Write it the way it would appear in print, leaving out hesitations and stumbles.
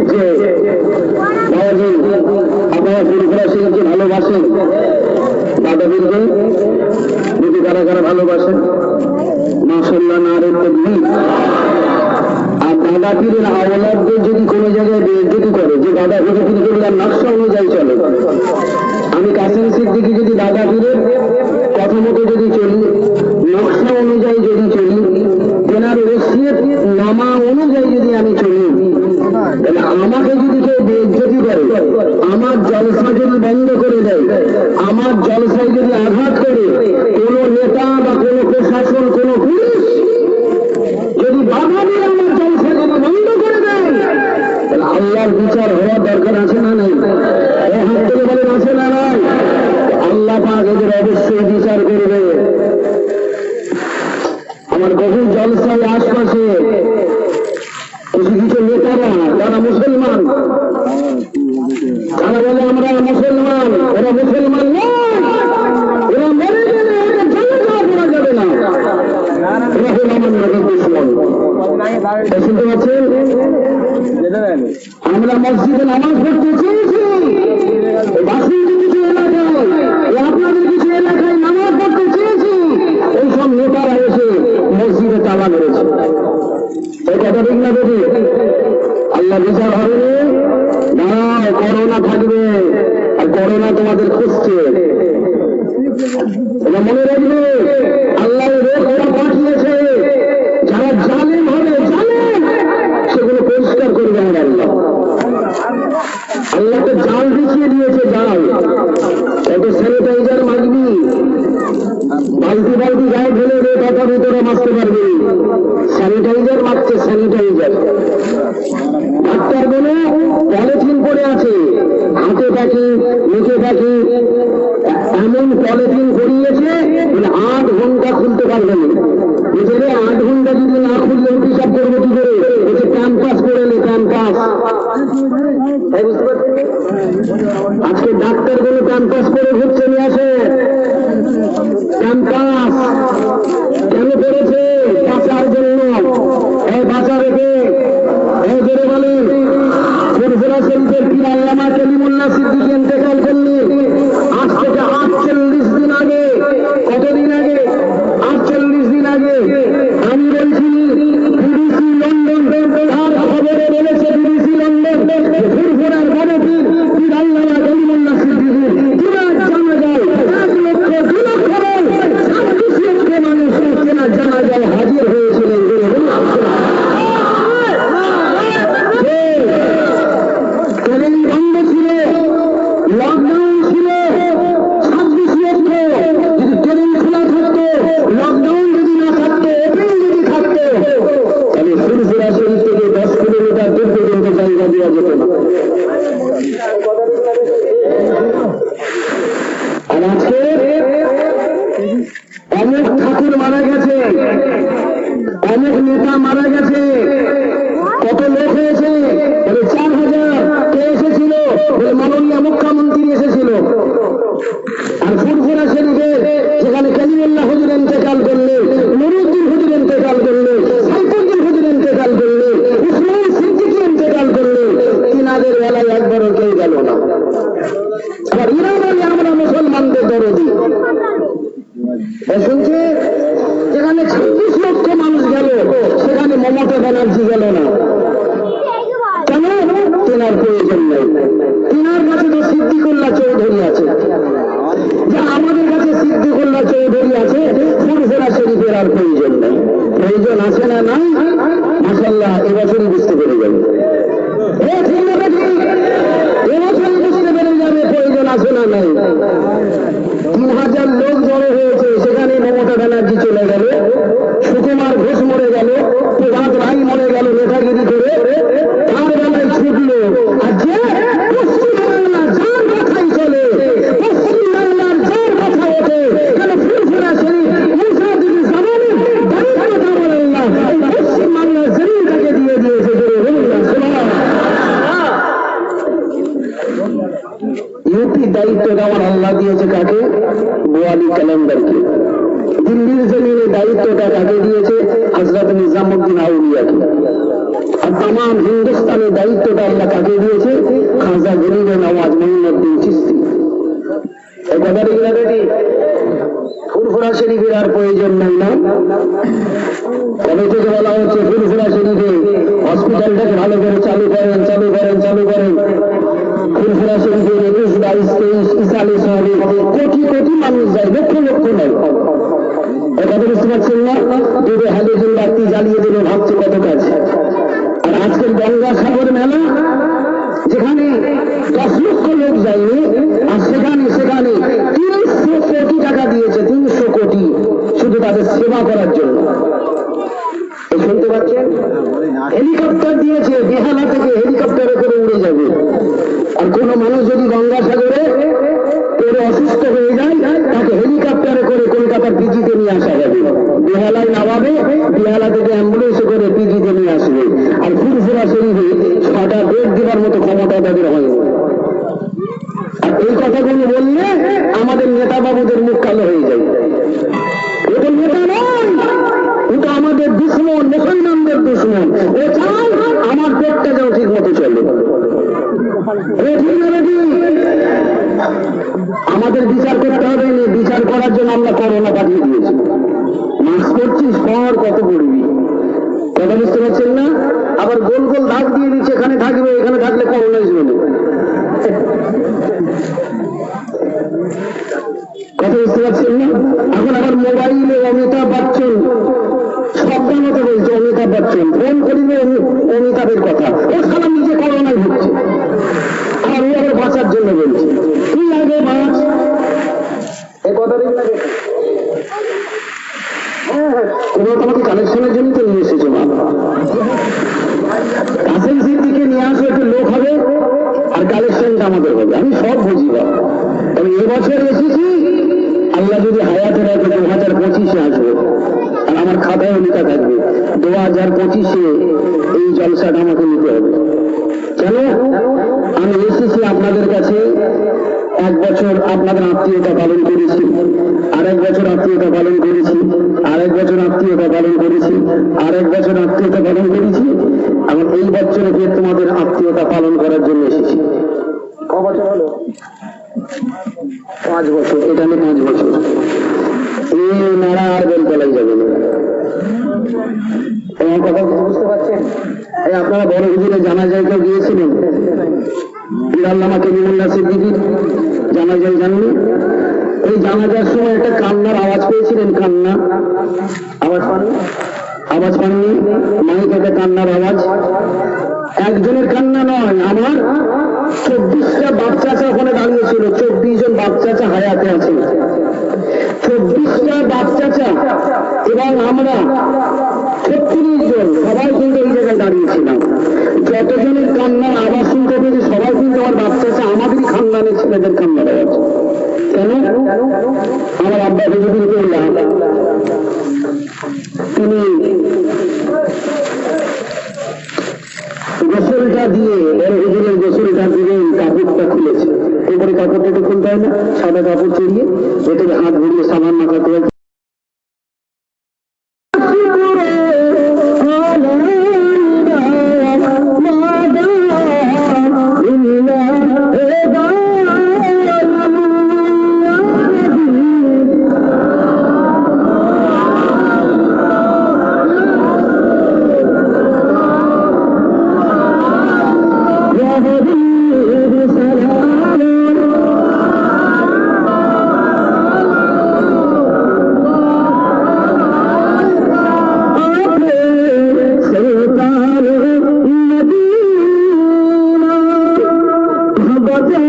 হচ্ছে বাবাজি, আপনারা ফুরফুরা শেখকে ভালোবাসেন? দাদাবীরকে যদি কারা কারা ভালোবাসেন মাশাআল্লাহ, নারে তাকবীর। আর দাদা পীরের আওলাদদের যদি কোনো জায়গায় বেইজ্জতি করে, যে দাদা পীরের কিন্তু নকশা অনুযায়ী চলে, আমি কাসেম সিদ্দিকী যদি দাদা পীরের কথা মতো যদি চলি, নকশা অনুযায়ী যদি চলি, তেনার ওসিয়ত নামা অনুযায়ী যদি আমি চলি, তাহলে আমাকে যদি কেউ বেইজ্জতি করে, আমার জলসা যদি বন্ধ করে দেয়, আমার জলসায় যদি আঘাত করে কোন নেতা বা কোন প্রশাসন, কোন পুলিশ যদি বাধা দিয়ে আমার জলসা যদি বন্ধ করে দেয়, তাহলে আল্লাহর বিচার হওয়ার দরকার আছে না নাই? এই হাত থেকে বলেন আছে না নাই? আল্লাহ পাক এদের অবশ্যই বিচার করবে। আমার বহু জলসায় আশপাশে কিছু কিছু নেতারা, যারা মুসলমান, তারা বলে আমরা মুসলমান, ওরা মুসলমান নয়, ওরা মরে গেলে ওরা জানাজা করা যাবে না, ওরা হল আমার নবীর দুশমন। শুনতে পাচ্ছেন? আমরা মসজিদে নামাজ পড়তে চেয়েছি, বাসিন্দি কিছু এলাকায়, আপনাদের কিছু এলাকায় নামাজ পড়তে চেয়েছি, এইসব নেতারা এসে মসজিদে তালা মেরেছে। এই কথা ঠিক না? দেখি আল্লাহ বিচার হবে না, করোনা থাকবে, আর করোনা তোমাদের খুঁজছে, এটা মনে রাখবে। আল্লাহ রোগ ওরা পাঠিয়েছে, যারা জালেম হবে, জালেম সেগুলো পরিষ্কার করবে আমার আল্লাহ। আল্লাহকে জাল দেখিয়ে দিয়েছে, জাল। কত স্যানিটাইজার মাগবি, বালতি বালতি গায়ে ফেলে রে টাকা ভিতরে মারতে পারবি, স্যানিটাইজার মারছে, স্যানিটাইজার। ডাক্তার বলে পলিথিন পড়ে আছে, হাতে পাখি, মুখে পাখি, এমন পলিথিন করিয়েছে 8 ঘন্টা খুলতে পারবে না। বুঝলে 8 ঘন্টা যদি না খুললে হিসাব করবো কি করে? ওকে ক্যাম্পাস করে নে, ক্যাম্পাস। আজকে ডাক্তার গুলো ক্যাম্পাস করে ঘুরছে, নিয়ে আসে ক্যাম্পাস। কেন করেছে? বাঁচার জন্য। এই বাঁচা রেখে এই জোরে বলি, ফুরফুরা শরীফের পীর আল্লামা কালিমুল্লাহ সিদ্দিকী ইন্তেকাল করলেন আজ থেকে 48 দিন আগে। কতদিন আগে? 48 দিন আগে। আমি বলছি বিবিসি লন্ডন তার খবরে বলেছে, বিবিসি লন্ডন ফুরফুরার বড় পীর পীর আল্লামা কালিমুল্লাহ সিদ্দিকী পুরা জানা যায় 1 লক্ষ 2 লক্ষ 26 লক্ষ মানুষ কেনা জানা যায় হাজির হয়েছিলেন। বন্ধ ছিল, লকডাউন ছিল, 26 লক্ষ। যদি ট্রেন খোলা থাকতো, লকডাউন যদি না থাকতো, এপ্রিল যদি থাকতো, তাহলে ফুরফুরা শরীফ থেকে 10 কিলোমিটার দূর পর্যন্ত জায়গা দেওয়া যেত না। আর আজকে অনেক ঠাকুর মারা গেছে, অনেক নেতা মারা গেছে। কত লোক হয়েছে? 4000। কে এসেছিল? মাননীয় মুখ্যমন্ত্রী এসেছিল। আর ফুরফুরা শরীফে যেখানে কালিমুল্লাহ হুজুর ইন্তেকাল করলেন, নুরুদ্দিন হুজুর ইন্তেকাল করলেন, সাইফুদ্দিন হুজুর ইন্তেকাল করলেন, উসমান সিদ্দিকী ইন্তেকাল করলেন, তিনাদের বেলায় একবারও কেউ গেল না। আবার এরা বলে আমরা মুসলমানদের দরদি। শুনছে যেখানে 26 লক্ষ মানুষ গেল, সেখানে মমতা ব্যানার্জি গেল না। কেন? তেনার প্রয়োজন নেই। তেনার কাছে তো সিদ্দিকুল্লাহ চৌধুরী আছে। যে আমাদের কাছে সিদ্দিকুল্লাহ চৌধুরী আছে, ফুরফুরা শরীফের আর প্রয়োজন নেই। প্রয়োজন আছে না নাই? মাশাআল্লাহ, এবছরই বুঝতে পেরে যাবে। ঠিক না? ঠিক, এবছরই বুঝতে পেরে যাবে প্রয়োজন আছে না নাই। 3000 লোক জড়ো হয়েছে, সেখানে মমতা ব্যানার্জি চলে গেল, সুকুমার ঘোষ মরে গেল, প্রভাত রায় মরে গেল নেতাগিরি করে, তার বেলায় ছুটল। আর যে পশ্চিমবাংলা যার কথাই চলে, পশ্চিমবাংলার যার কথা ওঠে, কেন ফুরফুরা শরীফ মুসাদিদি জামানে দায়িত্ব আমার আল্লাহ এই পশ্চিমবাংলার জমিনটাকে দিয়ে দিয়েছে। ইউপি দায়িত্ব দেওয়ার আল্লাহ দিয়েছে কাকে? বোয়ালি ক্যালেন্ডারকে। দিল্লির জমিনে দায়িত্বটা কাকে দিয়েছে? হযরত নিজামুদ্দিন আউলিয়াকে। আর তাম হিন্দুস্তানের দায়িত্বটা আল্লাহ কাকে দিয়েছে? খাজা গরিবে নওয়াজ মঈনুদ্দিন চিশতি। এই কথাটি কিনা বেটি? ফুরফুরা শরীফের আর প্রয়োজন নেই না? কবে থেকে বলা হচ্ছে ফুরফুরা শরীফে হসপিটালটাকে ভালো করে চালু করেন, চালু করেন, চালু করেন। ফুরফুরা শরীফে 21, 22, 23, 40 হবে, কোটি কোটি মানুষ যায়, লক্ষ লক্ষ নয়। কথা বুঝতে পারছেন না? দুটো হ্যালোজেন বাতি জ্বালিয়ে দিলে ভাবছে কত কাজ। আর আজকের গঙ্গাসাগর মেলা, যেখানে 10 লক্ষ লোক যায়নি, আর সেখানে 300 কোটি টাকা দিয়েছে, 300 কোটি শুধু তাদের সেবা করার জন্য। শুনতে পাচ্ছেন? হেলিকপ্টার দিয়েছে, বেহালা থেকে হেলিকপ্টারে করে উড়ে যাবে। আর কোন মানুষ যদি গঙ্গাসাগরে পড়ে অসুস্থ হয়ে যায়, তাকে হেলিকপ্টারে করে কলকাতার পিজিতে নিয়ে আসা যাবে। বেহালায় নামাবে, বেহালা থেকে অ্যাম্বুলেন্সে করে পিজিতে নিয়ে আসবে। আর ফুরফুরা শরীফে 6টা বেড দেওয়ার মতো ক্ষমতা তাদের হয়নি। আর এই কথাগুলো বললে আমাদের নেতা বাবুদের মুখ কালো হয়ে যায়। এটা নেতা নয়, ওটা আমাদের দুশ্মন, মুসলমানদের দুশ্মন। ও চায় আমার পেটটা যাও ঠিক মতো চলে। আমাদের বিচার করতে হবে, বিচার করার জন্য আমরা করোনা পাঠিয়ে দিয়েছি। মাস্ক করছিস, পর কত করবি? কথা বুঝতে পারছেন না? আবার গোল গোল দাগ দিয়ে দিচ্ছে, এখানে থাকবে, এখানে থাকলে করোনা চলে। কথা বুঝতে পারছেন না? এখন আবার মোবাইলে অমিতাভ বচ্চন শব্দামতো বলছে, অমিতাভ বচ্চন ফোন করিবে অমিতাভের কথা। ও সারা নিজে করোনায় হচ্ছে, আর ও আবার বাঁচার জন্য বলছে তুই আগে বাঁচ। এ কথা দিন লাগে। তোমরা তোমাকে কালেকশনের জন্য তো নিয়ে এসেছো। মা কাসেম সিদ্দিকে নিয়ে আসো, একটু লোক হবে, আর কালেকশনটা আমাদের হবে। আমি সব বুঝি বা, তবে এবছর এসেছি, আল্লাহ যদি হায়াতে রাখে 2025-এ আসবো। আর আমার খাতায় লেখা থাকবে 2025-এ এই জলসাটা আমাকে নিতে হবে। কেন? আমি এসেছি আপনাদের কাছে, 1 বছর আপনাদের আত্মীয়তা পালন করেছি, আরেক বছর আত্মীয়তা পালন করেছি, আরেক বছর আত্মীয়তা পালন করেছি, আরেক বছর আত্মীয়তা পালন করেছি। এখন এই বছরে ফের তোমাদের আত্মীয়তা পালন করার জন্য এসেছি। ক বছর হলো? 5 বছর। এটা নিয়ে 5 বছর। এই নাড়া আর বেলতলায় যাবে না। তোমার কথা বুঝতে পারছেন? এই আপনারা বড় হুজুরে জানাজায় কেউ গিয়েছিলেন? বিড়াল্লামা কেলিমুল্লাহ সিদ্দিকীর জানাজায় জাননি? এই জানাজার সময় একটা কান্নার আওয়াজ পেয়েছিলেন? কান্না আওয়াজ পাননি? আওয়াজ পাননি? মাইক একটা কান্নার আওয়াজ। একজনের কান্না নয়, আমার 24টা বাপ চাচা ওখানে দাঁড়িয়েছিল। 24 জন বাপ চাচা হায়াতে আছে। 24টা বাপ চাচা এবং আমরা 36 জন, সবাই কিন্তু এই জায়গায় দাঁড়িয়েছিলাম। যতজনের কান্নার আওয়াজ শুনতে পেয়েছি, সবাই কিন্তু আমার বাপ চাচা, আমাদেরই খানদানের ছেলেদের কান্নার আওয়াজ। কেন? আমার আব্বা হুজুর করলাম, তিনি গোসলটা দিয়ে, বড় হুজুরের গোসলটা দিয়ে কাপড়টা খুলেছে। এরপরে কাপড়টা একটু খুলতে হয় না, সাদা কাপড় চড়িয়ে ভেতরে হাত ঘুরিয়ে সাবান মাখাতে হয়। But